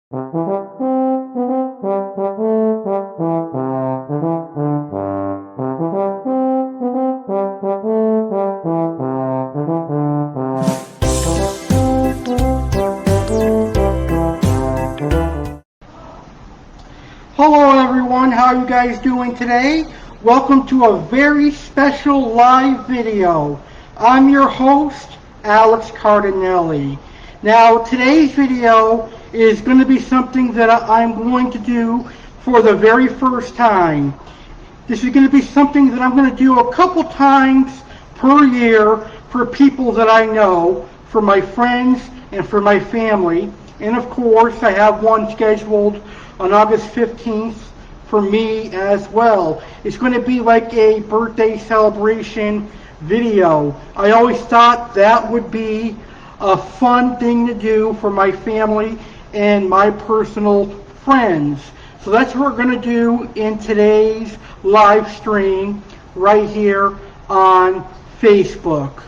Hello everyone, how are you guys doing today? Welcome to a very special live video. I'm your host, Alex Cardinale. Now today's video is going to be something that I'm going to do for the very first time. This is going to be something that I'm going to do a couple times per year for people that I know, for my friends and for my family. And of course I have one scheduled on August 15th for me as well. It's going to be like a birthday celebration video. I always thought that would be a fun thing to do for my family and my personal friends. So that's what we're going to do in today's live stream right here on Facebook.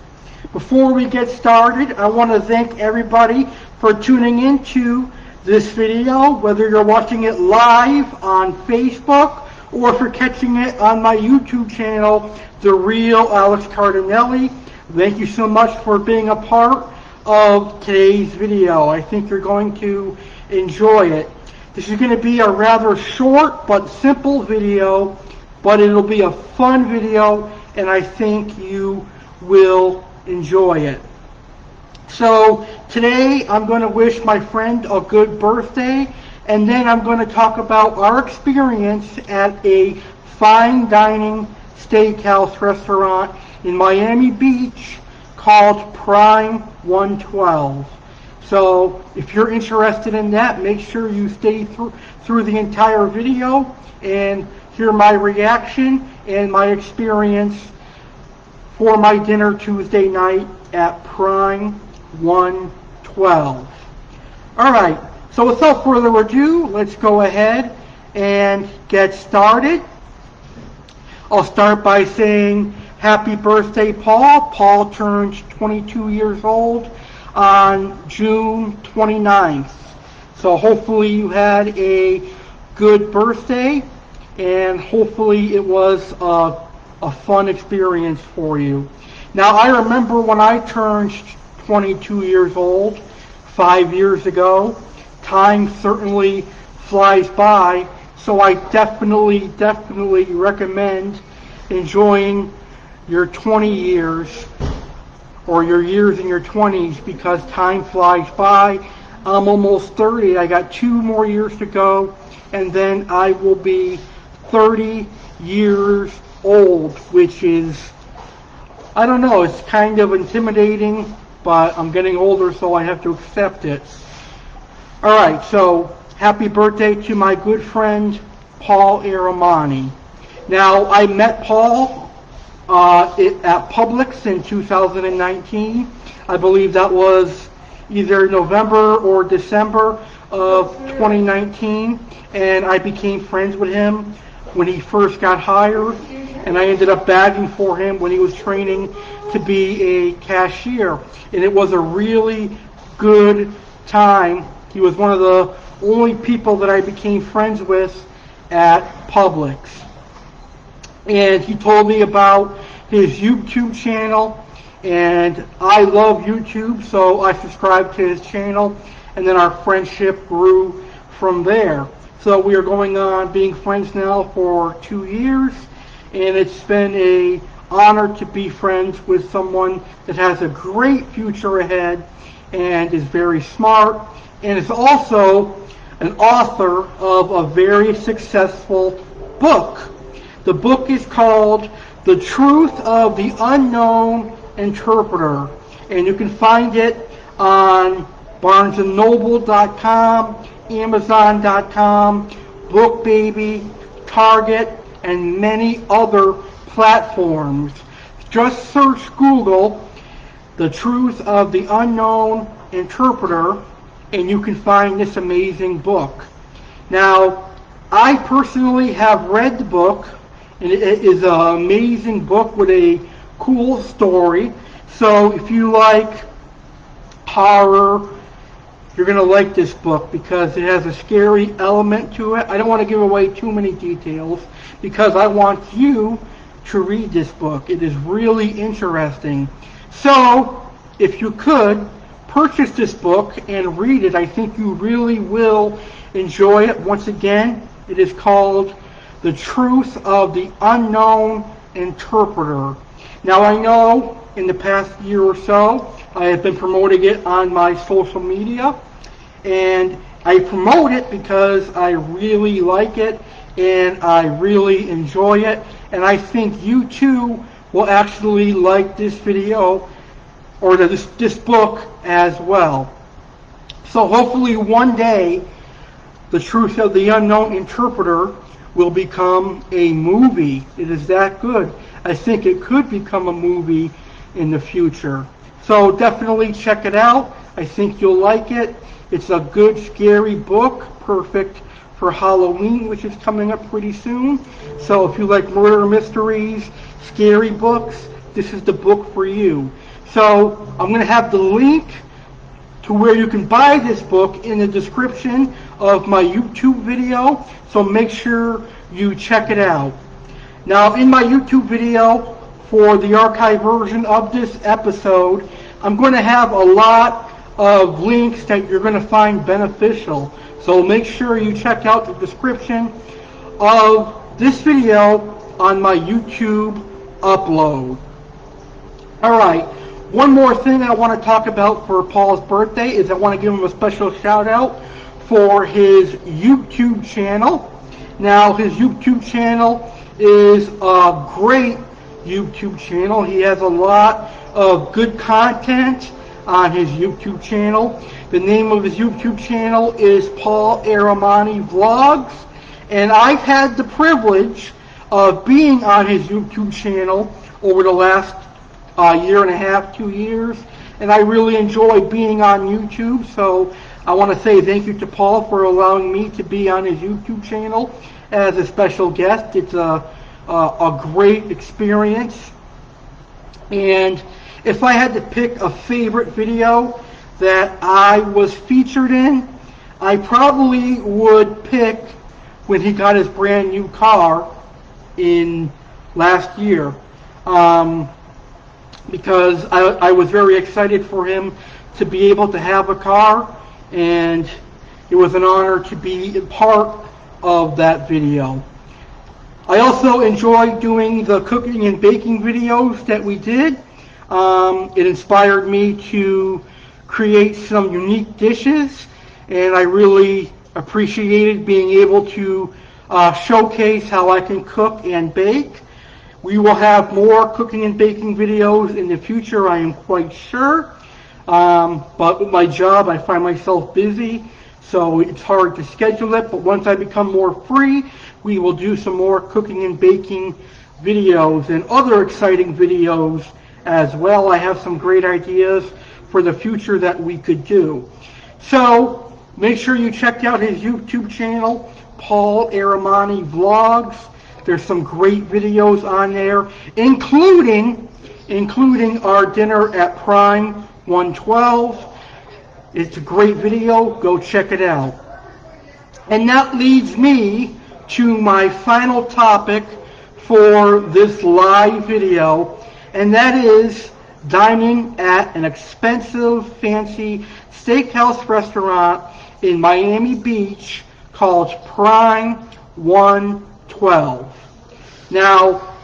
Before we get started, I want to thank everybody for tuning into this video, whether you're watching it live on Facebook or if you're catching it on my YouTube channel, The Real Alex Cardinale. Thank you so much for being a part of today's video. I think you're going to enjoy it. This is going to be a rather short but simple video, but it'll be a fun video and I think you will enjoy it. So today I'm going to wish my friend a good birthday, and then I'm going to talk about our experience at a fine dining steakhouse restaurant in Miami Beach called Prime 112. So if you're interested in that, make sure you stay through the entire video and hear my reaction and my experience for my dinner Tuesday night at Prime 112. Alright, so without further ado, let's go ahead and get started. I'll start by saying happy birthday, Paul. Paul turns 22 years old on June 29th. So hopefully you had a good birthday and hopefully it was a fun experience for you. Now I remember when I turned 22 years old 5 years ago. Time certainly flies by, so I definitely recommend enjoying your 20 years or your years in your 20s because time flies by. I'm almost 30. I got 2 more years to go and then I will be 30 years old, which is, I don't know, it's kind of intimidating, but I'm getting older, so I have to accept it. Alright, so happy birthday to my good friend, Paul Aramouni. Now, I met Paul at Publix in 2019. I believe that was either November or December of 2019, and I became friends with him when he first got hired, and I ended up bagging for him when he was training to be a cashier, and it was a really good time. He was one of the only people that I became friends with at Publix, and he told me about his YouTube channel, and I love YouTube, so I subscribed to his channel, and then our friendship grew from there. So we are going on being friends now for 2 years, and it's been an honor to be friends with someone that has a great future ahead and is very smart and is also an author of a very successful book. The book is called The Truth of the Unknown Interpreter, and you can find it on BarnesandNoble.com, Amazon.com, BookBaby, Target, and many other platforms. Just search Google The Truth of the Unknown Interpreter and you can find this amazing book. Now, I personally have read the book, and it is an amazing book with a cool story. So if you like horror, you're going to like this book because it has a scary element to it. I don't want to give away too many details because I want you to read this book. It is really interesting. So, if you could, purchase this book and read it. I think you really will enjoy it. Once again, it is called The Truth of the Unknown Interpreter. Now, I know in the past year or so, I have been promoting it on my social media, and I promote it because I really like it and I really enjoy it, and I think you too will actually like this video or this book as well. So hopefully one day The Truth of the Unknown Interpreter will become a movie. It is that good. I think it could become a movie in the future. So definitely check it out. I think you'll like it. It's a good, scary book, perfect for Halloween, which is coming up pretty soon. So if you like murder mysteries, scary books, this is the book for you. So I'm going to have the link to where you can buy this book in the description of my YouTube video. So make sure you check it out. Now, in my YouTube video, for the archive version of this episode, I'm going to have a lot of links that you're going to find beneficial. So make sure you check out the description of this video on my YouTube upload. Alright, one more thing I want to talk about for Paul's birthday is I want to give him a special shout out for his YouTube channel. Now, his YouTube channel is a great YouTube channel. He has a lot of good content on his YouTube channel. The name of his YouTube channel is Paul Aramouni Vlogs, and I've had the privilege of being on his YouTube channel over the last year and a half, 2 years, and I really enjoy being on YouTube. So I want to say thank you to Paul for allowing me to be on his YouTube channel as a special guest. It's a great experience. And if I had to pick a favorite video that I was featured in, I probably would pick when he got his brand new car in last year, because I was very excited for him to be able to have a car, and it was an honor to be a part of that video. I also enjoyed doing the cooking and baking videos that we did. It inspired me to create some unique dishes, and I really appreciated being able to showcase how I can cook and bake. We will have more cooking and baking videos in the future, I am quite sure. But with my job, I find myself busy, so it's hard to schedule it. But once I become more free, we will do some more cooking and baking videos and other exciting videos as well. I have some great ideas for the future that we could do. So make sure you check out his YouTube channel, Paul Aramouni Vlogs. There's some great videos on there, including our dinner at Prime 112. It's a great video. Go check it out. And that leads me to my final topic for this live video, and that is dining at an expensive, fancy steakhouse restaurant in Miami Beach called Prime 112. Now,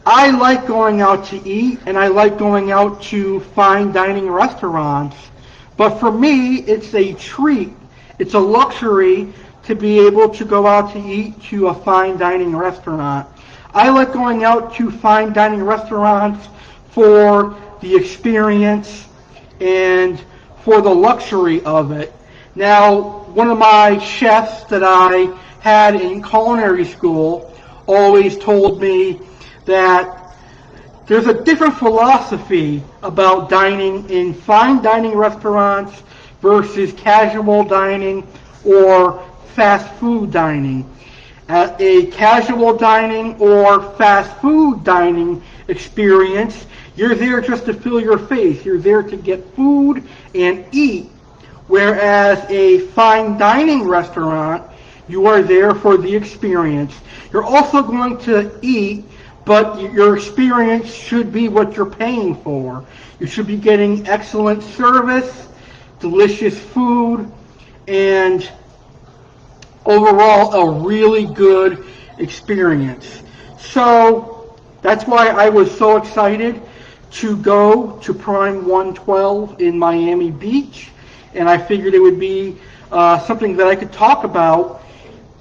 I like going out to eat, and I like going out to fine dining restaurants, but for me, it's a treat. It's a luxury to be able to go out to eat to a fine dining restaurant. I like going out to fine dining restaurants for the experience and for the luxury of it. Now, one of my chefs that I had in culinary school always told me that there's a different philosophy about dining in fine dining restaurants versus casual dining or fast food dining. At a casual dining or fast food dining experience, you're there just to fill your face. You're there to get food and eat. Whereas a fine dining restaurant, you are there for the experience. You're also going to eat, but your experience should be what you're paying for. You should be getting excellent service, delicious food, and overall a really good experience. So that's why I was so excited to go to Prime 112 in Miami Beach, and I figured it would be something that I could talk about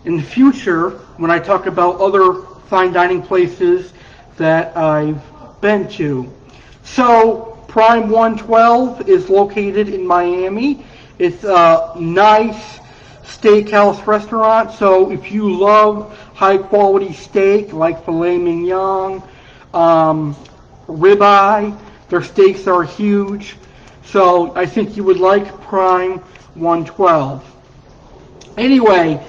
in the future when I talk about other fine dining places that I've been to. So Prime 112 is located in Miami. It's a nice steakhouse restaurant, so if you love high quality steak like filet mignon, ribeye, their steaks are huge. So I think you would like Prime 112. Anyway,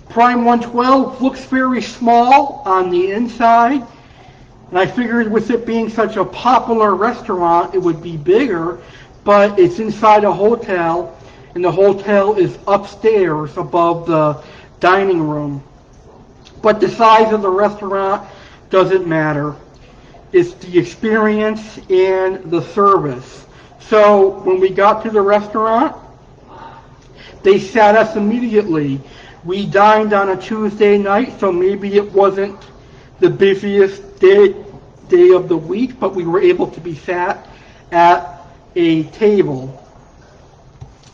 Prime 112 looks very small on the inside, and I figured with it being such a popular restaurant, it would be bigger, but it's inside a hotel, and the hotel is upstairs above the dining room. But the size of the restaurant doesn't matter. It's the experience and the service. So when we got to the restaurant, they sat us immediately. We dined on a Tuesday night, so maybe it wasn't the busiest day of the week, but we were able to be sat at a table.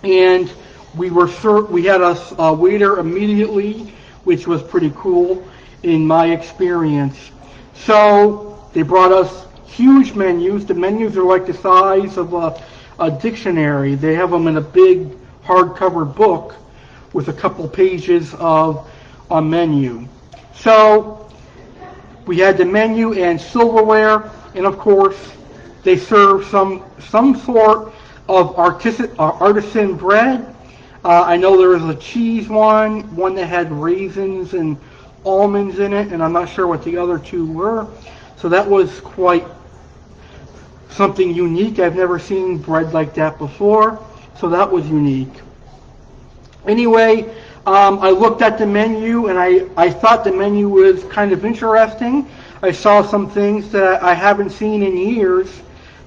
And we had a waiter immediately, which was pretty cool in my experience. So they brought us huge menus. The menus are like the size of a dictionary. They have them in a big hardcover book with a couple pages of a menu. So we had the menu and silverware, and of course they serve some sort of artisan bread. I know there was a cheese one that had raisins and almonds in it, and I'm not sure what the other two were. So that was quite something unique. I've never seen bread like that before, so that was unique. Anyway, I looked at the menu, and I thought the menu was kind of interesting. I saw some things that I haven't seen in years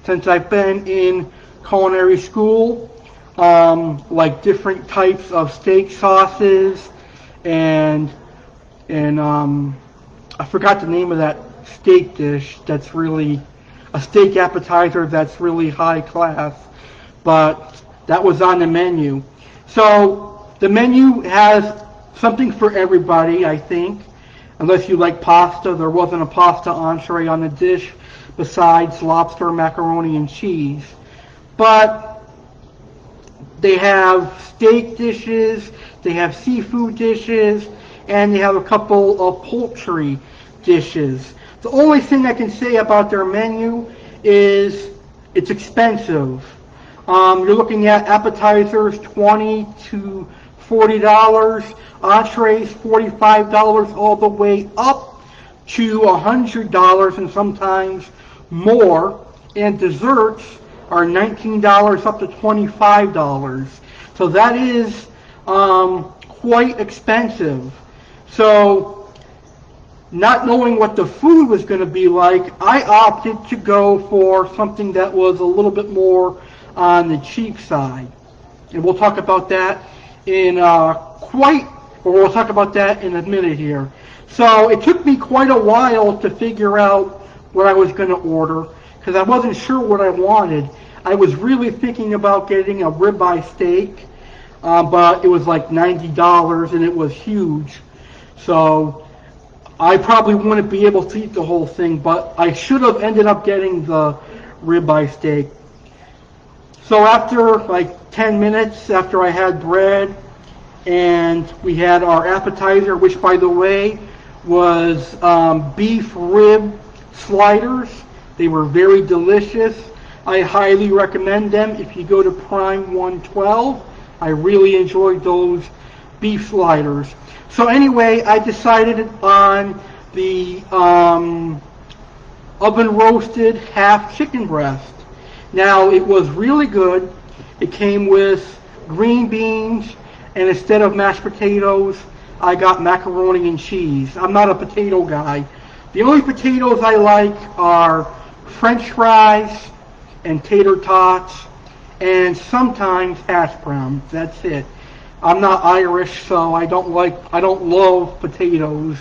since I've been in culinary school, like different types of steak sauces, and I forgot the name of that steak dish that's really a steak appetizer that's really high class, but that was on the menu. So the menu has something for everybody, I think, unless you like pasta. There wasn't a pasta entree on the dish besides lobster, macaroni, and cheese. But they have steak dishes, they have seafood dishes, and they have a couple of poultry dishes. The only thing I can say about their menu is it's expensive. You're looking at appetizers $20 to $40, entrees $45 all the way up to $100 and sometimes more, and desserts are $19 up to $25. So that is quite expensive. So not knowing what the food was going to be like, I opted to go for something that was a little bit more on the cheap side. And we'll talk about that we'll talk about that in a minute here. So it took me quite a while to figure out what I was going to order, because I wasn't sure what I wanted. I was really thinking about getting a ribeye steak, but it was like $90 and it was huge. So I probably wouldn't be able to eat the whole thing, but I should have ended up getting the ribeye steak. So after like 10 minutes after I had bread, and we had our appetizer, which by the way was beef rib sliders. They were very delicious. I highly recommend them if you go to Prime 112. I really enjoyed those beef sliders. So anyway, I decided on the oven roasted half chicken breast. Now it was really good. It came with green beans, and instead of mashed potatoes, I got macaroni and cheese. I'm not a potato guy. The only potatoes I like are French fries and tater tots, and sometimes hash browns. That's it. I'm not Irish, so I don't love potatoes.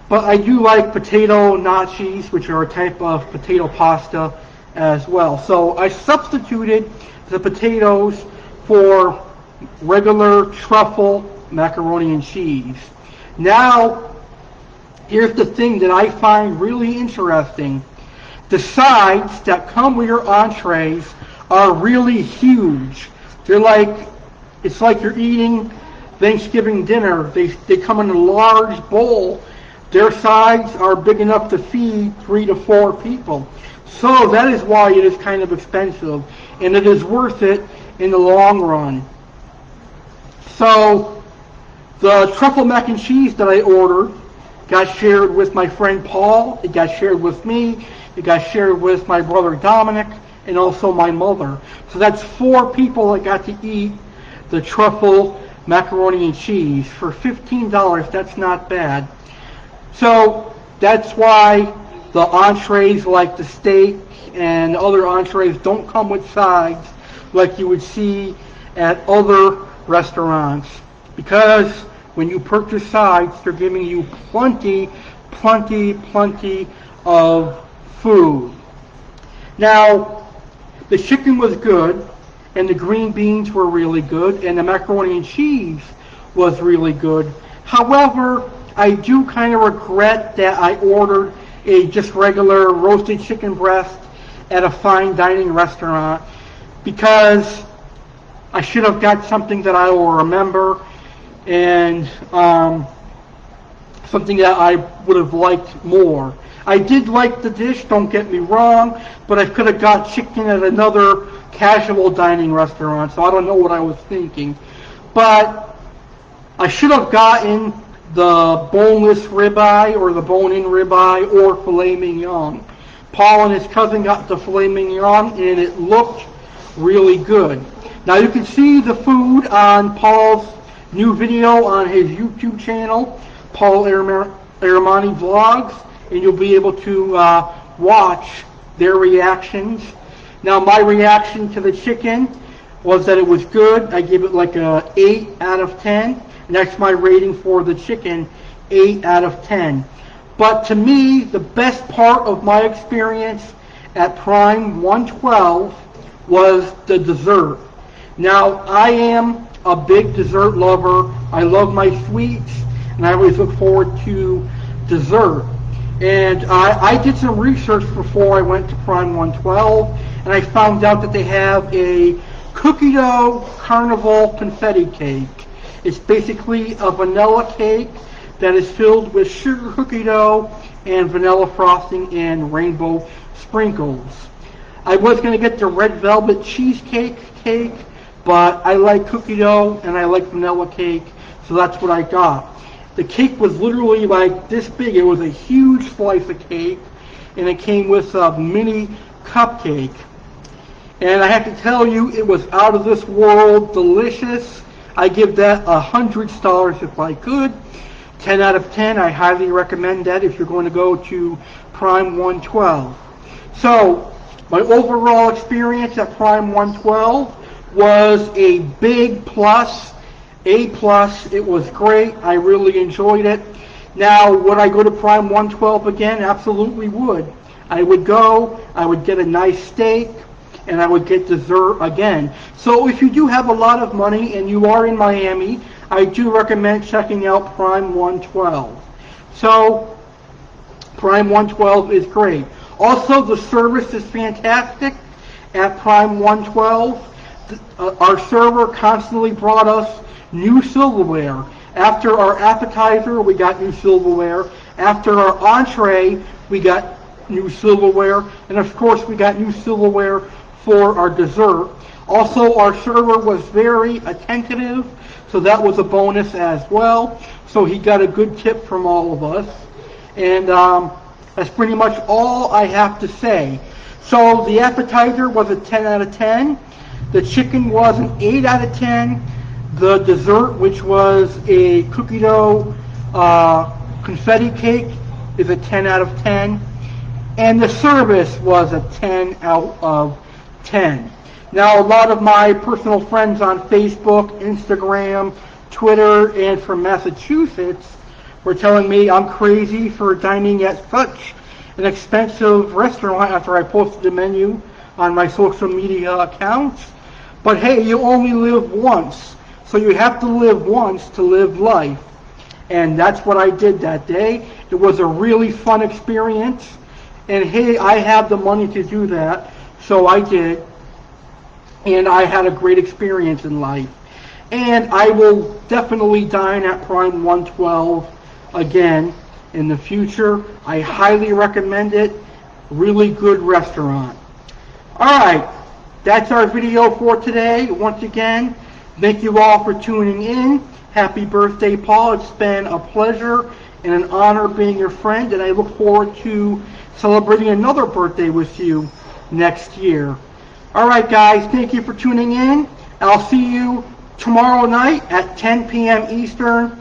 But I do like potato gnocchis, which are a type of potato pasta as well. So I substituted the potatoes for regular truffle macaroni and cheese. Now, here's the thing that I find really interesting. The sides that come with your entrees are really huge. It's like you're eating Thanksgiving dinner. They come in a large bowl. Their sides are big enough to feed 3 to 4 people. So that is why it is kind of expensive, and it is worth it in the long run. So the truffle mac and cheese that I ordered got shared with my friend Paul, it got shared with me, it got shared with my brother Dominic, and also my mother. So that's 4 people that got to eat the truffle macaroni and cheese for $15. That's not bad. So that's why the entrees like the steak and other entrees don't come with sides like you would see at other restaurants, because when you purchase sides, they're giving you plenty of food. Now, the chicken was good, and the green beans were really good, and the macaroni and cheese was really good. However, I do kind of regret that I ordered a just regular roasted chicken breast at a fine dining restaurant, because I should have got something that I will remember, and something that I would have liked more. I did like the dish, don't get me wrong, but I could have got chicken at another casual dining restaurant, so I don't know what I was thinking. But I should have gotten the boneless ribeye or the bone-in ribeye or filet mignon. Paul and his cousin got the filet mignon, and it looked really good. Now you can see the food on Paul's new video on his YouTube channel, Paul Aramouni Vlogs, and you'll be able to watch their reactions. Now my reaction to the chicken was that it was good. I give it like a 8 out of 10. And that's my rating for the chicken, 8 out of 10. But to me, the best part of my experience at Prime 112 was the dessert. Now, I am a big dessert lover. I love my sweets, and I always look forward to dessert. And I did some research before I went to Prime 112, and I found out that they have a cookie dough carnival confetti cake. It's basically a vanilla cake that is filled with sugar cookie dough and vanilla frosting and rainbow sprinkles. I was going to get the red velvet cheesecake cake, but I like cookie dough and I like vanilla cake, so that's what I got. The cake was literally like this big. It was a huge slice of cake, and it came with a mini cupcake. And I have to tell you, it was out of this world delicious. I give that 100 stars if I could. 10 out of 10. I highly recommend that if you're going to go to Prime 112. So, my overall experience at Prime 112 was a big plus, A+. It was great. I really enjoyed it. Now, would I go to Prime 112 again? Absolutely would. I would go, I would get a nice steak, and I would get dessert again. So if you do have a lot of money and you are in Miami, I do recommend checking out Prime 112. So Prime 112 is great. Also, the service is fantastic at Prime 112. Our server constantly brought us new silverware. After our appetizer, we got new silverware. After our entree, we got new silverware. And of course, we got new silverware for our dessert. Also, our server was very attentive, so that was a bonus as well. So he got a good tip from all of us. And that's pretty much all I have to say. So the appetizer was a 10 out of 10. The chicken was an 8 out of 10. The dessert, which was a cookie dough confetti cake, is a 10 out of 10. And the service was a 10 out of 10. Now, a lot of my personal friends on Facebook, Instagram, Twitter, and from Massachusetts were telling me I'm crazy for dining at such an expensive restaurant after I posted the menu on my social media accounts. But hey, you only live once, so you have to live once to live life. And that's what I did that day. It was a really fun experience. And hey, I have the money to do that, so I did. And I had a great experience in life. And I will definitely dine at Prime 112 again in the future. I highly recommend it. Really good restaurant. Alright, that's our video for today. Once again, thank you all for tuning in. Happy birthday, Paul. It's been a pleasure and an honor being your friend, and I look forward to celebrating another birthday with you next year. Alright guys, thank you for tuning in. I'll see you tomorrow night at 10 p.m. Eastern,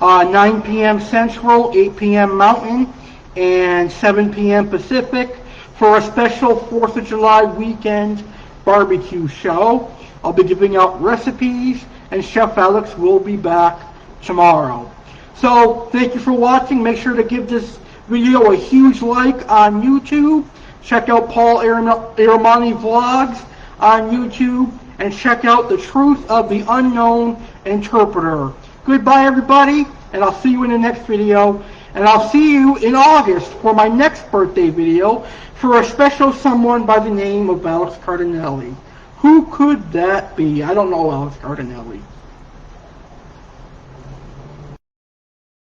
9 p.m. Central, 8 p.m. Mountain, and 7 p.m. Pacific for a special 4th of July weekend barbecue show. I'll be giving out recipes, and Chef Alex will be back tomorrow. So, thank you for watching. Make sure to give this video a huge like on YouTube. Check out Paul Aramouni Vlogs on YouTube. And check out The Truth of the Unknown Interpreter. Goodbye, everybody, and I'll see you in the next video. And I'll see you in August for my next birthday video for a special someone by the name of Alex Cardinale. Who could that be? I don't know Alex Cardinale.